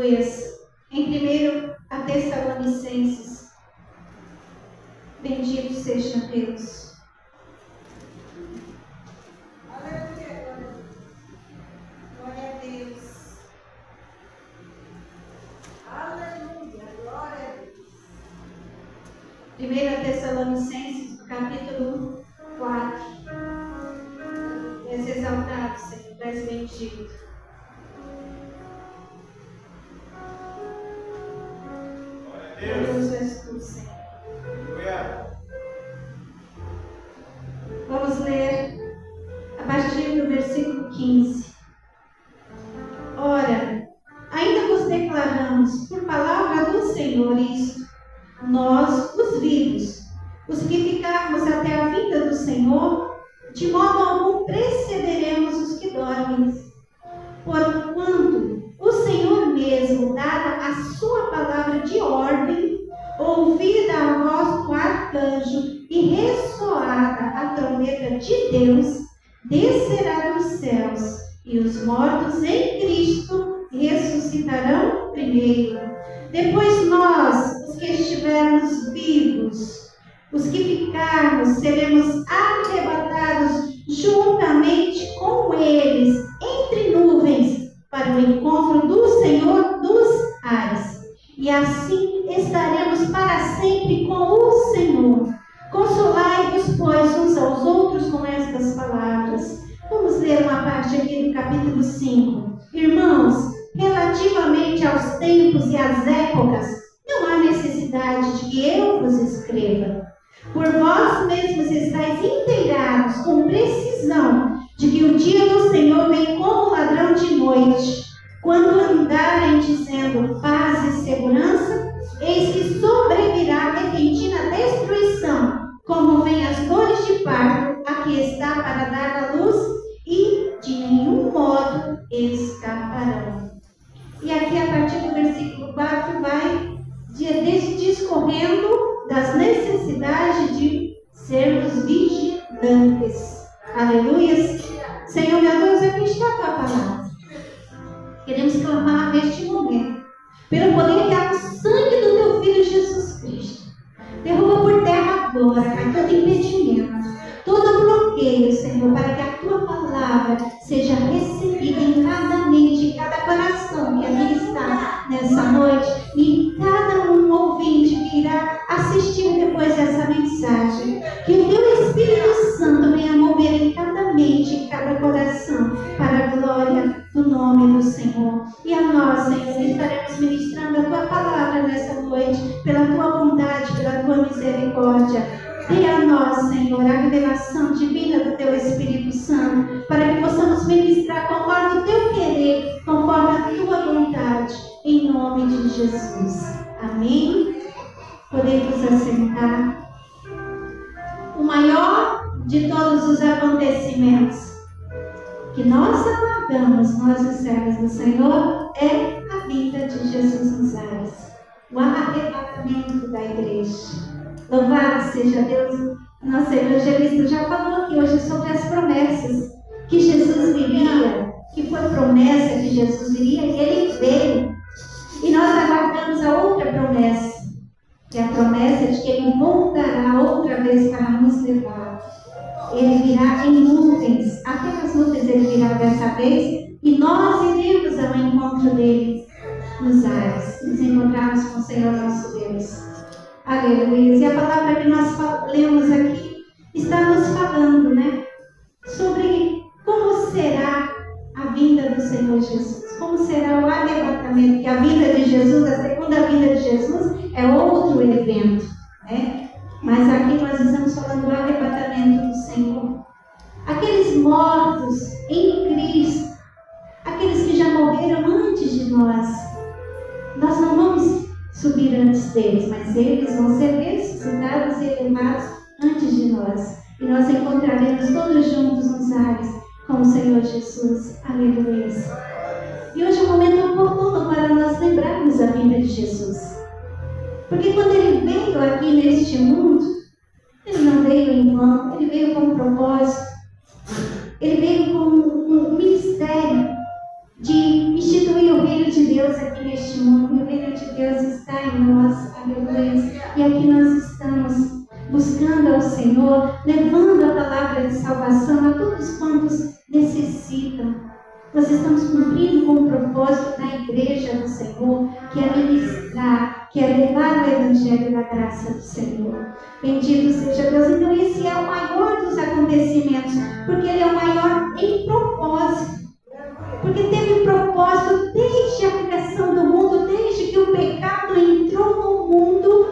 Aleluias. Em 1 a Tessalonicenses. Bendito seja Deus. Aleluia. Glória a Deus. Aleluia. Glória a Deus. 1 Tessalonicenses, capítulo 4. És exaltado, Senhor, és bendito. Deus és tu, Senhor. Vamos ler a partir do versículo 15. Ora, ainda vos declaramos por palavra do Senhor isto: nós, os vivos, os que ficarmos até a vinda do Senhor, de modo algum precederemos os que dormem. Porquanto o Senhor mesmo, dada a sua palavra de ordem, ouvida a voz do arcanjo e ressoada a trombeta de Deus, descerá dos céus, e os mortos em Cristo ressuscitarão primeiro. Depois nós, os que estivermos vivos, os que ficarmos, seremos arrebatados juntamente com eles entre nuvens para o encontro do Senhor dos ares. E assim estaremos para sempre com o Senhor. Consolai-vos, pois, uns aos outros com estas palavras. Vamos ler uma parte aqui do capítulo 5. Irmãos, relativamente aos tempos e às épocas, não há necessidade de que eu vos escreva. Por vós mesmos estáis inteirados com precisão de que o dia do Senhor vem como ladrão de noite. Quando andarem dizendo paz e segurança, eis que sobrevirá repentina destruição, como vem as dores de parto, a que está para dar a luz, e de nenhum modo escaparão. E aqui, a partir do versículo 4, vai discorrendo das necessidades de sermos vigilantes. Aleluia. Senhor, meu Deus, aqui está a tua palavra. Queremos clamar neste momento pelo poder que há no sangue do teu Filho Jesus Cristo. Derruba por terra agora, Pai, todo impedimento, todo bloqueio, Senhor, para que a tua palavra seja recebida em cada mente, em cada coração que aqui está nessa noite, e em cada um ouvinte que irá assistir depois dessa mensagem. Que o teu Espírito Santo venha mover em cada mente, em cada coração, para a glória do nome do Senhor. E a nós, Senhor, estaremos ministrando a tua palavra nessa noite, pela tua bondade, pela tua misericórdia. Dê a nós, Senhor, a revelação divina do teu Espírito Santo, para que possamos ministrar conforme o teu querer, conforme a tua vontade, em nome de Jesus. Amém? Podemos assentar. O maior de todos os acontecimentos que nós aguardamos, nós os servos do Senhor, é a vinda de Jesus nos ares, o arrebatamento da igreja. Louvado seja Deus. Nosso evangelista já falou aqui hoje sobre as promessas que Jesus viria, que foi promessa que Jesus viria, e ele veio. E nós aguardamos a outra promessa, que é a promessa de que ele voltará outra vez para nos levar. Ele virá em nuvens, até as nuvens ele virá dessa vez, e nós iremos ao encontro dele nos ares, nos encontrarmos com o Senhor nosso Deus. Aleluia. E a palavra que nós lemos aqui está nos falando, né, sobre como será a vinda do Senhor Jesus, como será o arrebatamento, que a vinda de Jesus, a segunda vinda de Jesus, é outro evento, né? Mas aqui nós estamos falando do arrebatamento do Senhor. Aqueles mortos em Cristo, aqueles que já morreram antes de nós, nós não vamos subir antes deles, mas eles vão ser ressuscitados e elevados antes de nós. E nós encontraremos todos juntos nos ares com o Senhor Jesus. Aleluia. E hoje é um momento oportuno para nós lembrarmos a vinda de Jesus. Porque quando ele veio aqui neste mundo, ele não veio em vão, ele veio com um propósito. Ele veio com um ministério de instituir constitui o reino de Deus aqui neste mundo. E o reino de Deus está em nós. Aleluia. E aqui nós estamos buscando ao Senhor, levando a palavra de salvação a todos quantos necessitam. Nós estamos cumprindo com o propósito da igreja do Senhor, que é ministrar, que é levar o evangelho da graça do Senhor. Bendito seja Deus. Então esse é o maior dos acontecimentos, porque ele é o maior em propósito. Porque teve propósito desde a criação do mundo, desde que o pecado entrou no mundo.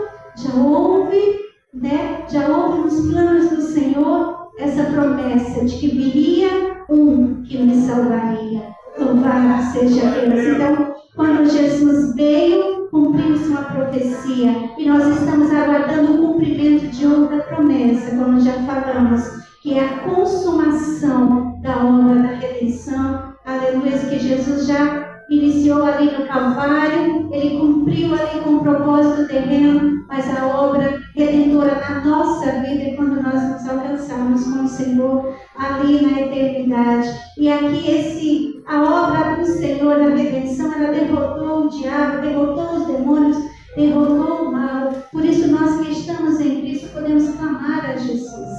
Já houve nos planos do Senhor essa promessa de que viria um que nos salvaria. Louvado seja Deus. Então, quando Jesus veio, cumprimos uma profecia. E nós estamos aguardando o cumprimento de outra promessa, como já falamos, que é a consumação da obra da redenção. Aleluia, que Jesus já iniciou ali no Calvário, ele cumpriu ali com o propósito terreno, mas a obra redentora na nossa vida é quando nós nos alcançamos com o Senhor ali na eternidade. E aqui a obra do Senhor, a redenção, ela derrotou o diabo, derrotou os demônios, derrotou o mal. Por isso nós que estamos em Cristo podemos clamar a Jesus.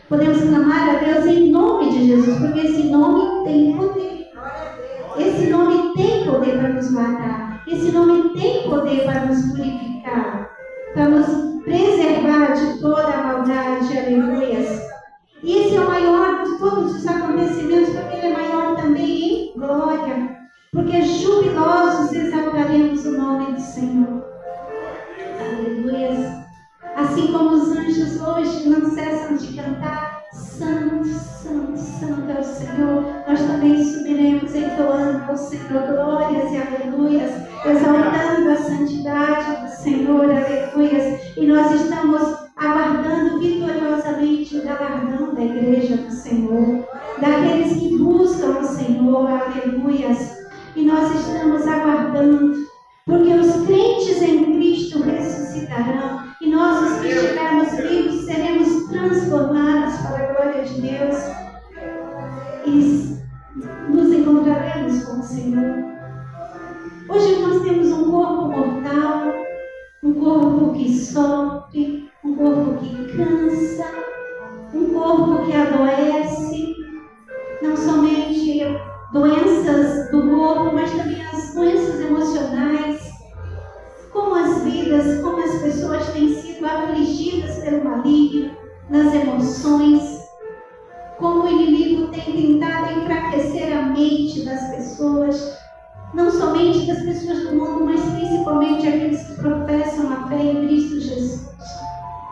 Podemos clamar a Deus em nome de Jesus, porque esse nome tem poder. Esse nome tem poder para nos matar. Esse nome tem poder para nos purificar, para nos preservar de toda a maldade. Aleluia. E esse é o maior de todos os acontecimentos, porque ele é maior também em glória. Porque jubilosos exaltaremos o nome do Senhor. Aleluia. Assim como os anjos hoje não cessam de cantar, Santo, Santo, Santo é o Senhor, nós também subiremos entoando ao Senhor glórias e aleluias, exaltando a santidade do Senhor, aleluias. E nós estamos aguardando vitoriosamente o galardão da igreja do Senhor, daqueles que buscam o Senhor, aleluias. E nós estamos aguardando, porque os crentes em Cristo ressuscitarão, e nós, os que estivermos vivos, seremos transformados para a glória de Deus, e nos encontraremos com o Senhor. Hoje nós temos um corpo mortal, um corpo que sofre, um corpo que cansa, um corpo que adoece, não somente doenças do corpo, mas também as doenças emocionais, como as vidas, como as pessoas têm sido afligidas pelo maligno, nas emoções, como o inimigo tem tentado enfraquecer a mente das pessoas, não somente das pessoas do mundo, mas principalmente aqueles que professam a fé em Cristo Jesus.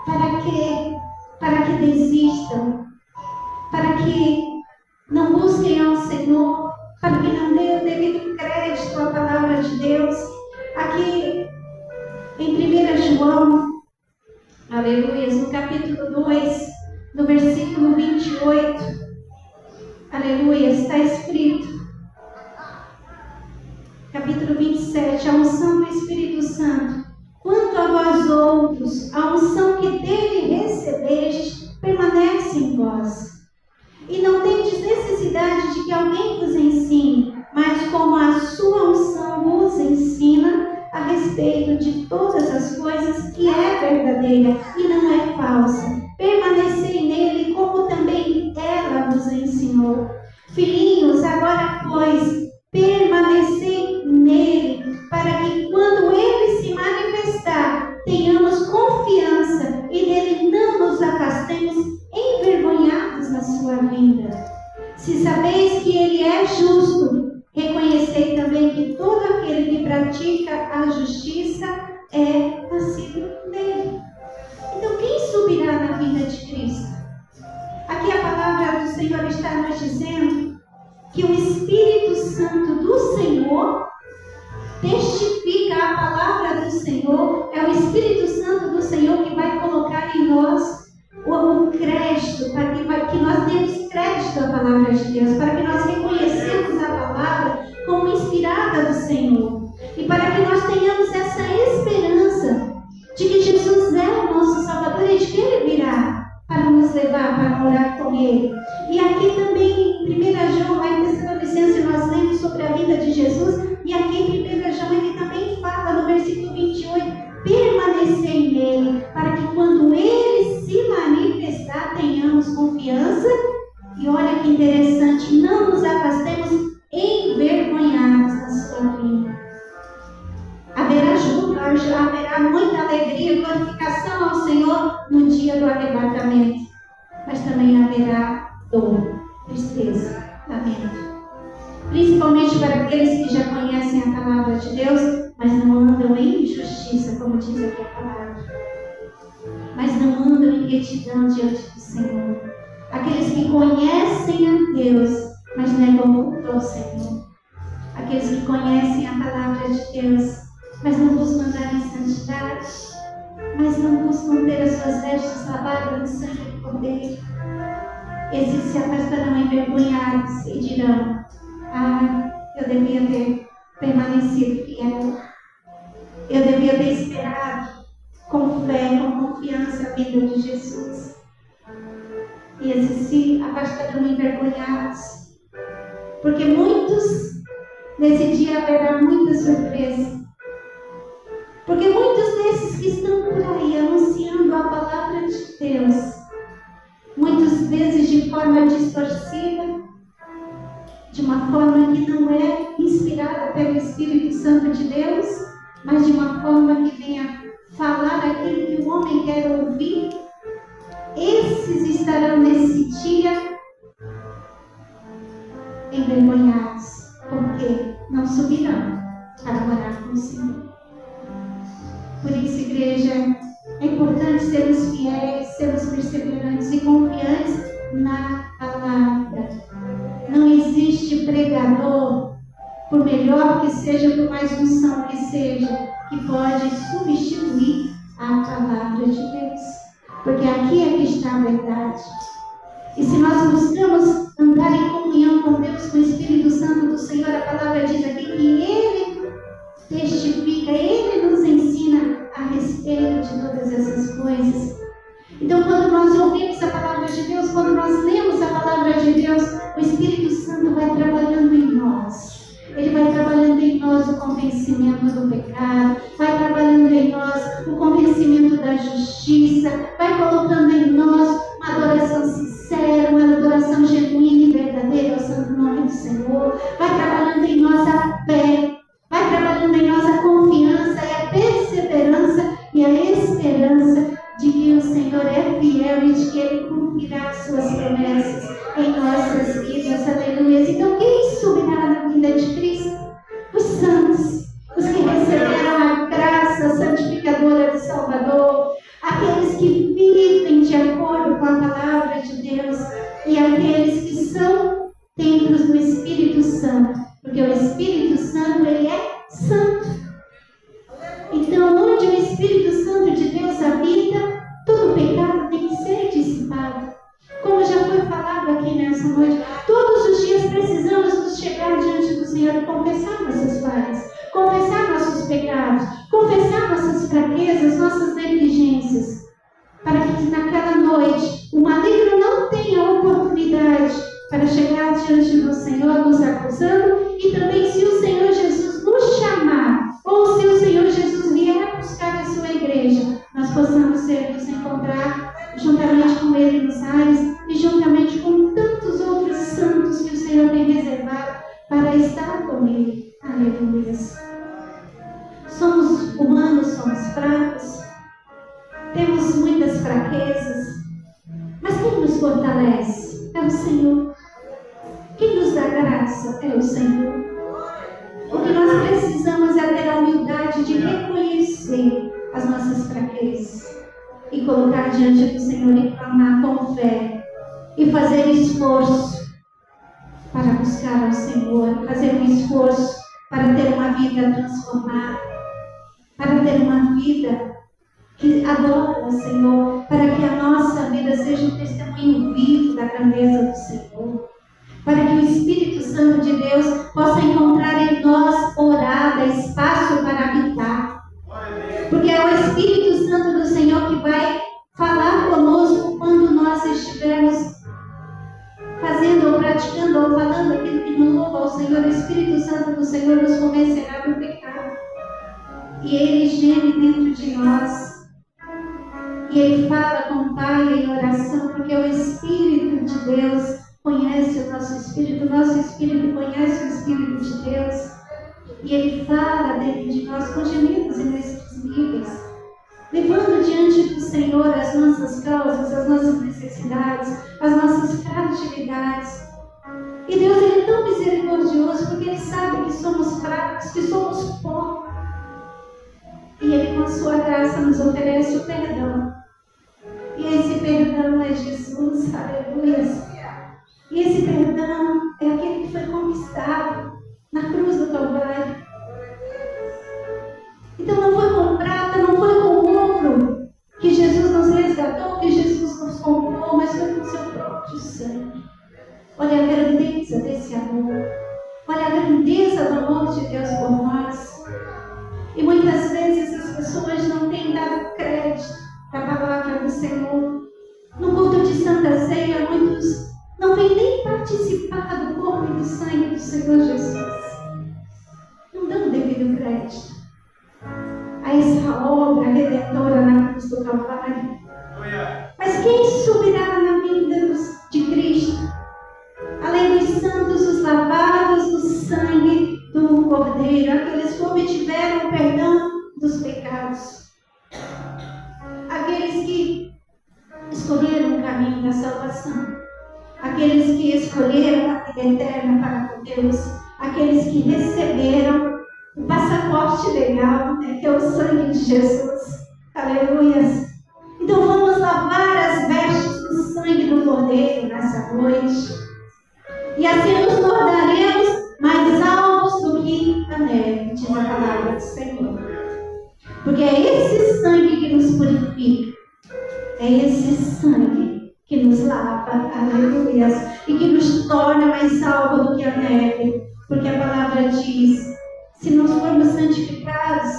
Para quê? Para que desistam, para que não busquem ao Senhor, para que não dêem o devido crédito à palavra de Deus. Aqui em 1 João, aleluia, no capítulo 2, no versículo 28, aleluia, está escrito, capítulo 27, a unção do Espírito Santo. Quanto a vós outros, a unção que dele recebestes permanece em vós. E não tendes necessidade de que alguém vos ensine, mas como a sua unção vos ensina a respeito de todas as coisas, que é verdadeira e não é falsa. Permanecei nele, como também ela vos ensinou. Filhinhos, agora pois, permanecei nele, para que quando ele se manifestar, tenhamos confiança e dele não nos afastemos envergonhados na sua vinda. Se sabeis que ele é justo, reconhecei também que todo aquele que pratica a justiça é nascido dele. Então, quem subirá na vinda de Cristo? Aqui a palavra do Senhor está nos dizendo que o Espírito Santo do Senhor testifica a palavra do Senhor. É o Espírito Santo do Senhor que vai colocar em nós o crédito, para que nós demos crédito à palavra de Deus, para que nós reconhecemos a palavra como inspirada do Senhor, e para que nós tenhamos essa esperança de que Jesus é o nosso Salvador e de que Ele virá para nos levar, para morar com Ele. E aqui também em 1 João, lá em Tessalonicenses, nós lemos sobre a vida de Jesus, E aqui em 1 João ele também fala no versículo 28, permanecer nele, para que quando ele se manifestar, tenhamos confiança. E olha que interessante, não nos afastemos envergonhados da sua vinda. Haverá júbilo, haverá muita alegria, glorificação ao Senhor no dia do arrebatamento. Mas também haverá dor, tristeza, lamento. Principalmente para aqueles que já conhecem a palavra de Deus, mas não andam em injustiça, como diz aqui a palavra. Mas não andam em retidão diante do Senhor. Aqueles que conhecem a Deus, mas negam o Senhor. Aqueles que conhecem a palavra de Deus, mas não buscam andar em santidade, mas não buscam ter as suas vestes lavadas no sangue do Cordeiro. Esses se afastarão envergonhados e dirão: ah, eu devia ter permanecido fiel. Eu devia ter esperado com fé, com confiança a vida de Jesus. E esses se afastarão envergonhados. Porque muitos, nesse dia haverá muita surpresa. Porque muitos desses que estão por aí anunciando a palavra de Deus, muitas vezes de forma distorcida, de uma forma que não é inspirada pelo Espírito Santo de Deus, mas de uma forma que venha falar aquilo que o homem quer ouvir, esses estarão nesse dia envergonhados, porque não subirão para morar com o Senhor. Por isso, igreja, é importante sermos fiéis, sermos perseverantes e confiantes na palavra. Não existe pregador, por melhor que seja, por mais unção que seja, que pode substituir a palavra de Deus. Porque aqui é que está a verdade. E se nós buscamos andar em comunhão com Deus, com o Espírito Santo do Senhor, a palavra diz aqui que Ele testifica, Ele nos ensina a respeito de todas essas coisas. Então, quando nós ouvimos a palavra de Deus, quando nós lemos a palavra de Deus, o Espírito Santo vai trabalhando em nós. Ele vai trabalhando em nós o convencimento do pecado, vai trabalhando em nós o convencimento da justiça, vai colocando em nós uma adoração sincera, uma adoração genuína e verdadeira ao santo nome do Senhor, vai trabalhando em nós a fé, vai trabalhando em nós a confiança e a perseverança e a esperança de que o Senhor é fiel e de que Ele cumprirá as suas promessas em nossas vidas. Aleluia. Então, quem subirá na vinda de Cristo? Os santos, os que receberam a graça santificadora do Salvador, aqueles que vivem de acordo com a palavra de Deus e aqueles que são templos do Espírito Santo, porque o Espírito Santo, ele é santo. Então, onde o Espírito Santo de Deus habita, todo pecado tem que ser dissipado. Como já foi falado aqui nessa noite, todos os dias precisamos nos chegar diante do Senhor e confessar nossas falhas, confessar nossos pecados, confessar nossas fraquezas, nossas negligências, para que naquela noite o maligno não tenha oportunidade para chegar diante do Senhor nos acusando, e também se o Senhor Jesus nos chamar, ou se o Senhor Jesus vier buscar a sua igreja, nós possamos nos encontrar juntamente com Ele nos ares e juntamente com tantos outros santos que o Senhor tem reservado para estar com Ele. Aleluia. Somos humanos, somos fracos, temos muitas fraquezas, mas quem nos fortalece é o Senhor. Quem nos dá graça é o Senhor. O que nós precisamos é ter a humildade de reconhecer as nossas fraquezas e colocar diante do Senhor e clamar com fé e fazer esforço para buscar ao Senhor, fazer um esforço para ter uma vida transformada, para ter uma vida que adora o Senhor, para que a nossa vida seja um testemunho vivo da grandeza do Senhor, para que o Espírito Santo de Deus possa encontrar em nós morada, espaço para habitar. Porque é o Espírito Santo do Senhor que vai falar conosco quando nós estivermos fazendo ou praticando praticando ou falando aquilo que não louva ao Senhor, o Espírito Santo do Senhor nos convencerá do pecado. E Ele geme dentro de nós. E Ele fala com o Pai em oração, porque o Espírito de Deus conhece o nosso espírito conhece o Espírito de Deus. E Ele fala dentro de nós com gemidos inexprimíveis, levando diante do Senhor as nossas causas, as nossas necessidades, as nossas fragilidades. E Deus, Ele é tão misericordioso, porque Ele sabe que somos fracos, que somos pó. E Ele, com a sua graça, nos oferece o perdão. E esse perdão é Jesus, aleluia. E esse perdão é aquele que foi conquistado na cruz do Calvário. Então não foi com prata, não foi com ouro que Jesus nos resgatou, que Jesus nos comprou, mas foi com seu próprio sangue. Olha a grandeza desse amor. Olha a grandeza do amor de Deus por nós. E muitas vezes as pessoas não têm dado crédito à palavra do Senhor. No culto de Santa Ceia, muitos não têm nem participado do corpo e do sangue do Senhor Jesus. Não dão devido crédito a essa obra redentora na cruz do Calvário. Mas quem subirá na vinda de Cristo? Além dos santos, os lavados do sangue do Cordeiro, aqueles que obtiveram o perdão dos pecados, aqueles que escolheram o caminho da salvação, aqueles que escolheram a vida eterna para com Deus, aqueles que receberam o passaporte legal, que é o sangue de Jesus. Aleluia. Então vamos lavar as vestes do sangue do Cordeiro nessa noite. E assim nos tornaremos mais alvos do que a neve, diz a palavra do Senhor. Porque é esse sangue que nos purifica. É esse sangue que nos lava, aleluia, e que nos torna mais alvos do que a neve. Porque a palavra diz: se não formos santificados,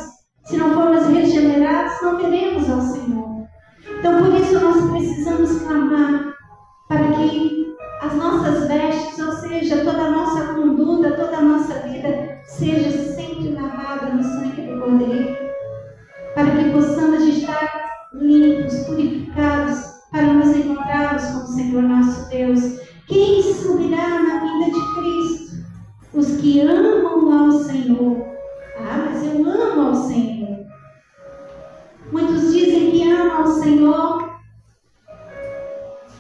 se não formos regenerados, não veremos ao Senhor. Então por isso nós precisamos clamar para que as nossas vestes, ou seja, toda a nossa conduta, toda a nossa vida, seja sempre lavada no sangue do Cordeiro, para que possamos estar limpos, purificados, para nos encontrarmos com o Senhor nosso Deus. Quem subirá na vinda de Cristo? Os que amam ao Senhor. Ah, mas eu amo ao Senhor. Muitos dizem que amam ao Senhor,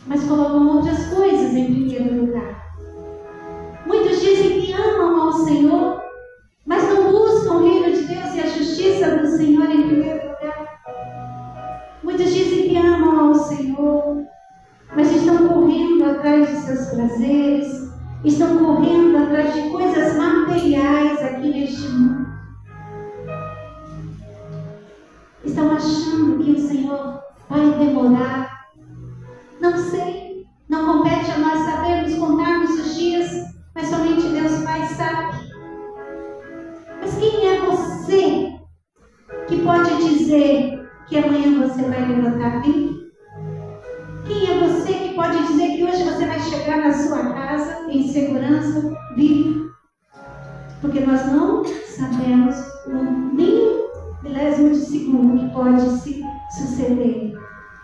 mas colocam outras coisas em primeiro lugar. Muitos dizem que amam ao Senhor, mas não buscam o reino de Deus e a justiça do Senhor em primeiro lugar. Muitos dizem que amam ao Senhor, mas estão correndo atrás de seus prazeres, estão correndo atrás de coisas materiais aqui neste mundo. Estão achando que o Senhor vai demorar. Não sei, não compete a nós sabermos contarmos os dias, mas somente Deus Pai sabe. Mas quem é você que pode dizer que amanhã você vai levantar vivo? Quem é você que pode dizer que hoje você vai chegar na sua casa em segurança, vivo? Porque nós não sabemos nem um milésimo de segundo que pode se suceder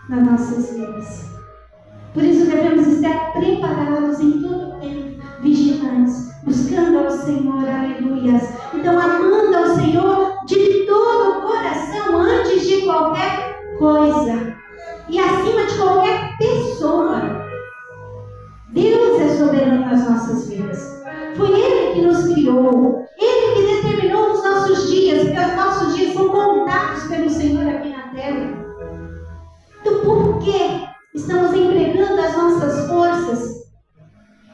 nas nossas vidas. Por isso devemos estar preparados em todo o tempo, vigilantes, buscando ao Senhor, aleluia. Então, amando ao Senhor de todo o coração, antes de qualquer coisa e acima de qualquer pessoa. Deus é soberano nas nossas vidas. Foi Ele que nos criou, Ele que determinou os nossos dias, porque os nossos dias são contados pelo Senhor aqui na terra. Então, por que estamos empregando as nossas forças,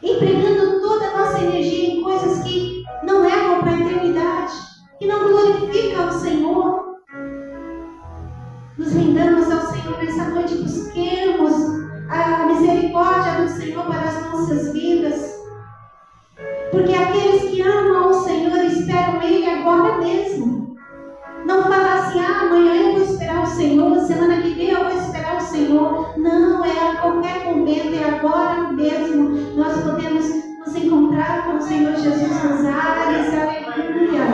empregando toda a nossa energia em coisas que não levam para a eternidade, que não glorificam ao Senhor? Nos rendamos ao Senhor nessa noite, busquemos a misericórdia do Senhor para as nossas vidas, porque aqueles que amam ao Senhor esperam Ele agora mesmo. Não fala assim: amanhã eu vou esperar o Senhor, semana que vem eu vou esperar o Senhor. Não, é a qualquer momento, é agora mesmo. Nós podemos nos Senhor Jesus nos ares, aleluia.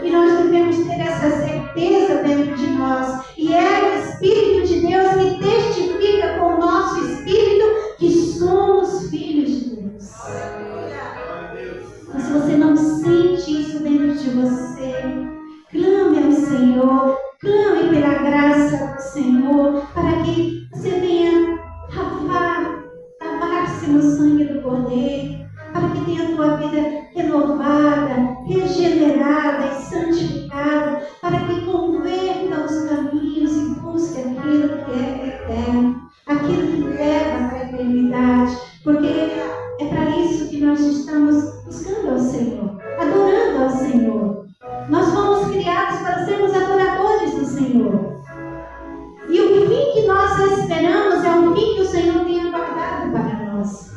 E nós devemos ter essa certeza dentro de nós. E é o Espírito de Deus que testifica com o nosso espírito que somos filhos de Deus. Mas se você não sente isso dentro de você, clame ao Senhor, clame pela graça do Senhor, para que você venha lavar-se no sangue do Cordeiro, para que tenha a tua vida renovada, regenerada e santificada, para que converta os caminhos e busque aquilo que é eterno, aquilo que leva para a eternidade, porque é para isso que nós estamos buscando ao Senhor, adorando ao Senhor. Nós fomos criados para sermos adoradores do Senhor. E o fim que nós esperamos é o fim que o Senhor tem guardado para nós.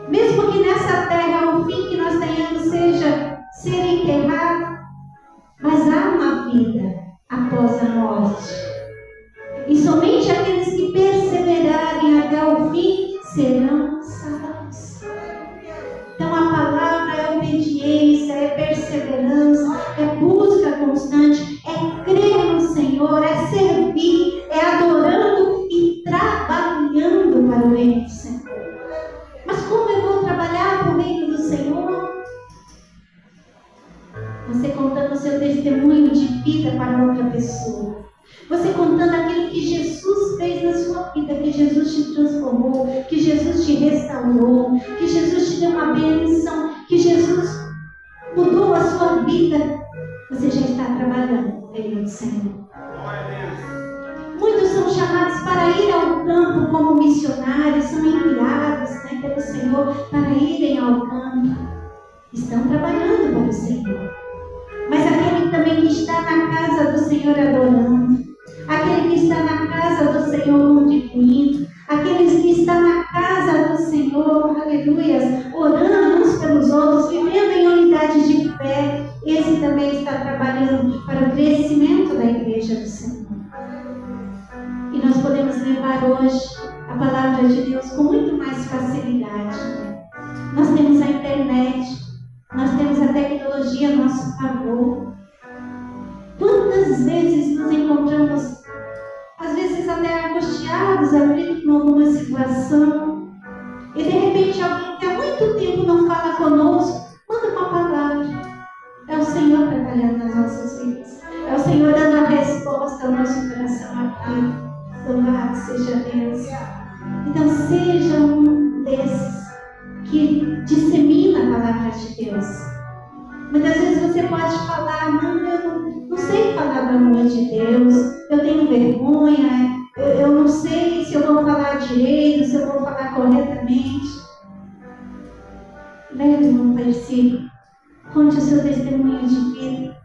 Mesmo que nessa terra o fim que nós tenhamos seja ser enterrado, mas há uma vida após a morte. E somente aqueles que perseverarem até o fim serão salvos. Então a palavra é obediência, é perseverança, é busca constante, é crer no Senhor, é servir, é adorando e trabalhando para o reino do Senhor. Mas como eu vou trabalhar para o reino do Senhor? Você contando o seu testemunho de vida para outra pessoa. Você contando aquilo que Jesus fez na sua vida, que Jesus te transformou, que Jesus te restaurou, que Jesus te deu uma bênção, que Jesus mudou a sua vida. Você já está trabalhando no reino do Senhor. Muitos são chamados para ir ao campo como missionários, são enviados pelo Senhor para irem ao campo. Estão trabalhando para o Senhor. Mas aquele também que está na casa do Senhor adorando, aquele que está na casa do Senhor contribuindo, aqueles que estão na casa do Senhor, aleluia, orando uns pelos outros, vivendo em unidade de fé, esse também está trabalhando para o crescimento da igreja do Senhor. E nós podemos levar hoje a palavra de Deus com muito mais facilidade. Nós temos a internet, nós temos a tecnologia a nosso favor. Quantas vezes nos encontramos, às vezes até angustiados, aflitos com alguma situação, e de repente alguém que há muito tempo não fala conosco, manda uma palavra. É o Senhor trabalhando nas nossas vidas. É o Senhor dando a resposta ao nosso coração aqui. Louvado seja Deus. Então seja um desses que dissemina a palavra de Deus. Muitas vezes você pode falar, eu não sei falar do amor de Deus, eu tenho vergonha, eu não sei se eu vou falar direito, se eu vou falar corretamente. Leve um versículo, conte o seu testemunho de vida,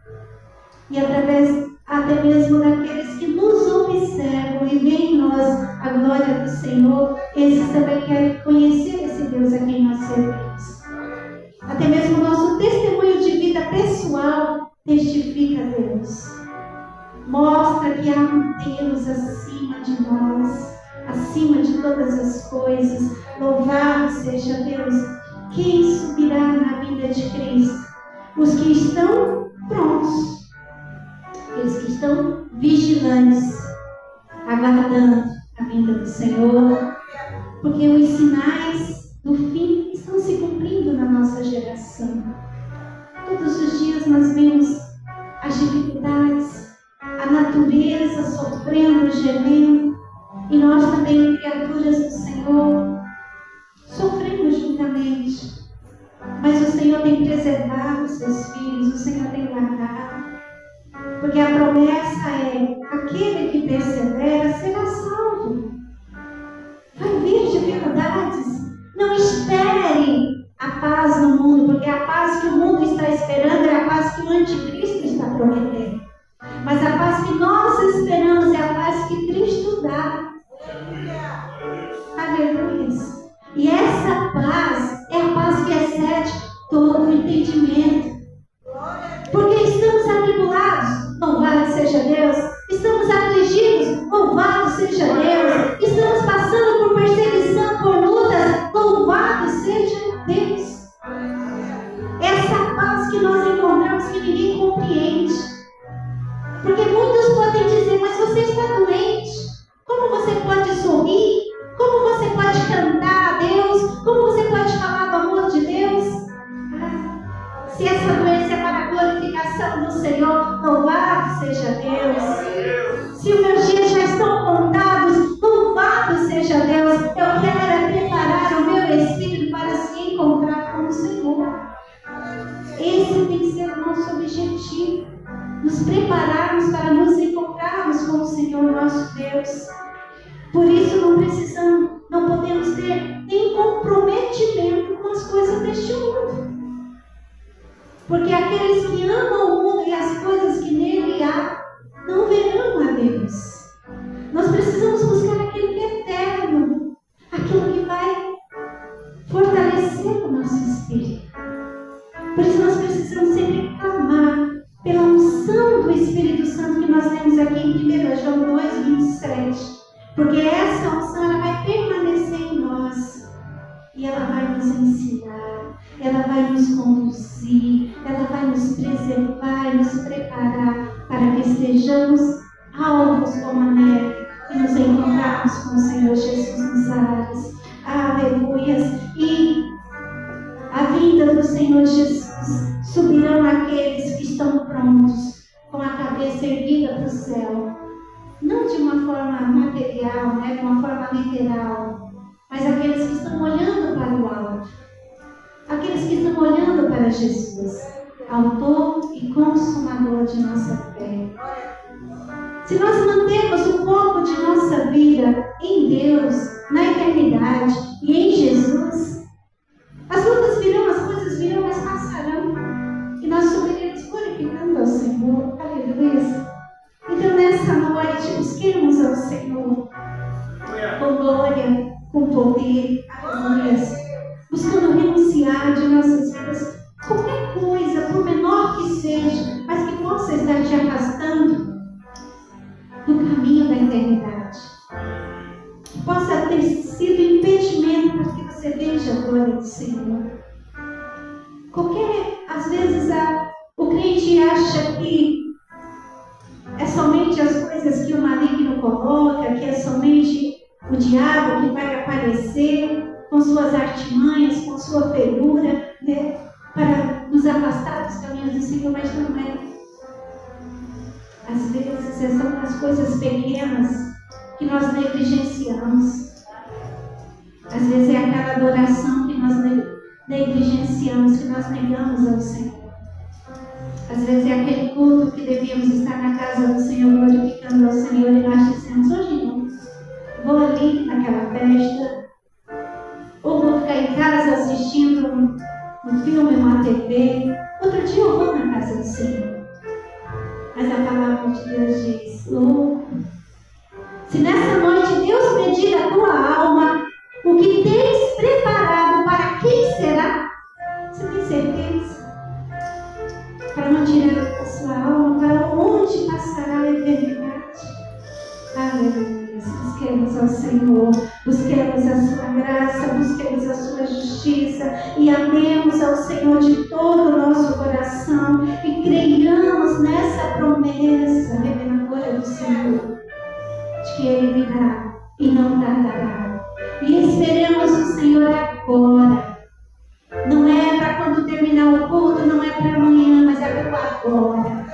e através até mesmo daqueles que nos observam e veem em nós a glória do Senhor, esses também querem conhecer esse Deus a quem nós servimos. Até mesmo o nosso testemunho de vida pessoal testifica a Deus. Mostra que há um Deus acima de nós, acima de todas as coisas. Louvado seja Deus. Quem subirá na vida de Cristo? Os que estão prontos. Aqueles que estão vigilantes, aguardando a vinda do Senhor, porque os sinais do fim estão se cumprindo na nossa geração. Todos os dias nós vemos as dificuldades, a natureza sofrendo, gemendo, e nós também, criaturas do Senhor, sofremos juntamente. Mas o Senhor tem preservado os seus filhos, o Senhor tem guardado. Porque a promessa é: aquele que persevera será salvo. Vai vir dificuldades. Não espere a paz no mundo, porque a paz que o mundo está esperando é a paz que o anticristo está prometendo. Mas a paz que nós esperamos é a paz que Cristo dá. Aleluia. E essa paz é a paz que excede todo o entendimento. Porque estamos atribulados, louvado seja Deus. Estamos afligidos, louvado seja Deus. Estamos passando por perseguição, por lutas, louvado seja Deus. que ser o nosso objetivo. Nos prepararmos para nos encontrarmos com o Senhor nosso Deus. Por isso não podemos ter nem comprometimento com as coisas deste mundo. Porque aqueles que amam o mundo e as coisas que nele há, não verão a Deus. Nós precisamos buscar aquilo que é eterno, aquilo que vai fortalecer o nosso espírito. Por isso nós precisamos sempre clamar pela unção do Espírito Santo que nós temos aqui em 1 João 2:27. Porque essa unção ela vai permanecer em nós. E ela vai nos ensinar, ela vai nos conduzir, ela vai nos preservar e nos preparar para que estejamos alvos como a neve e nos encontrarmos com o Senhor Jesus nos ares. Aleluias! E a vinda do Senhor Jesus subirão aqueles que estão prontos, com a cabeça erguida para o céu. Não de uma forma material, né? De uma forma literal, mas aqueles que estão olhando para o alto, aqueles que estão olhando para Jesus, autor e consumador de nossa fé. Se nós mantermos o foco de nossa vida em Deus, na eternidade e em Jesus, as lutas virão, as coisas virão, mas passarão. E nós subiremos glorificando ao Senhor. Aleluia. Então nessa noite busquemos ao Senhor com glória, com poder, aleluia, buscando renunciar de nossas vidas qualquer coisa, por menor que seja, mas que possa estar te afastando do caminho da eternidade, que possa ter sido impedimento para que você veja a glória do Senhor. Às vezes o crente acha que é somente as coisas que o maligno coloca, que é somente o diabo que vai aparecer com suas artimanhas, com sua fervura, né, para nos afastar dos caminhos do Senhor, mas não é. Às vezes são as coisas pequenas que nós negligenciamos. Às vezes é aquela adoração que nós negligenciamos, que nós negamos ao Senhor. Às vezes é aquele culto que devíamos estar na casa do Senhor, glorificando ao Senhor, e nós dizemos, hoje não, vou ali naquela festa, ou vou ficar em casa assistindo um filme, uma TV, outro dia eu vou na casa do Senhor. Mas a palavra de Deus diz, louco, se nessa noite Deus pedir a tua alma, o que tens preparado, para quem será? Você tem certeza? Para não tirar a sua alma, para onde passará a eternidade? Aleluia. Busquemos ao Senhor, busquemos a sua graça, busquemos a sua justiça e amemos ao Senhor de todo o nosso coração e creiamos nessa promessa reveladora do Senhor, de que Ele virá e não tardará. E esperemos o Senhor agora. Não é para quando terminar o culto, não é para amanhã, mas é para agora.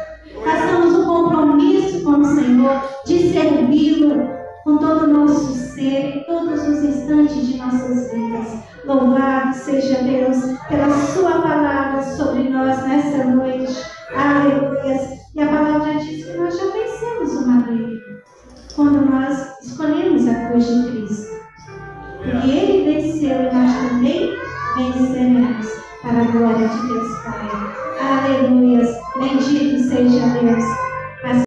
Façamos um compromisso com o Senhor de servi-lo com todo o nosso ser, em todos os instantes de nossas vidas. Louvado seja Deus pela sua palavra sobre nós nessa noite. Aleluia. E a palavra diz que nós já vencemos o maligno quando nós escolhemos a cruz de Cristo. Porque Ele venceu e nós também venceremos para a glória de Deus Pai. Aleluia. Bendito seja Deus.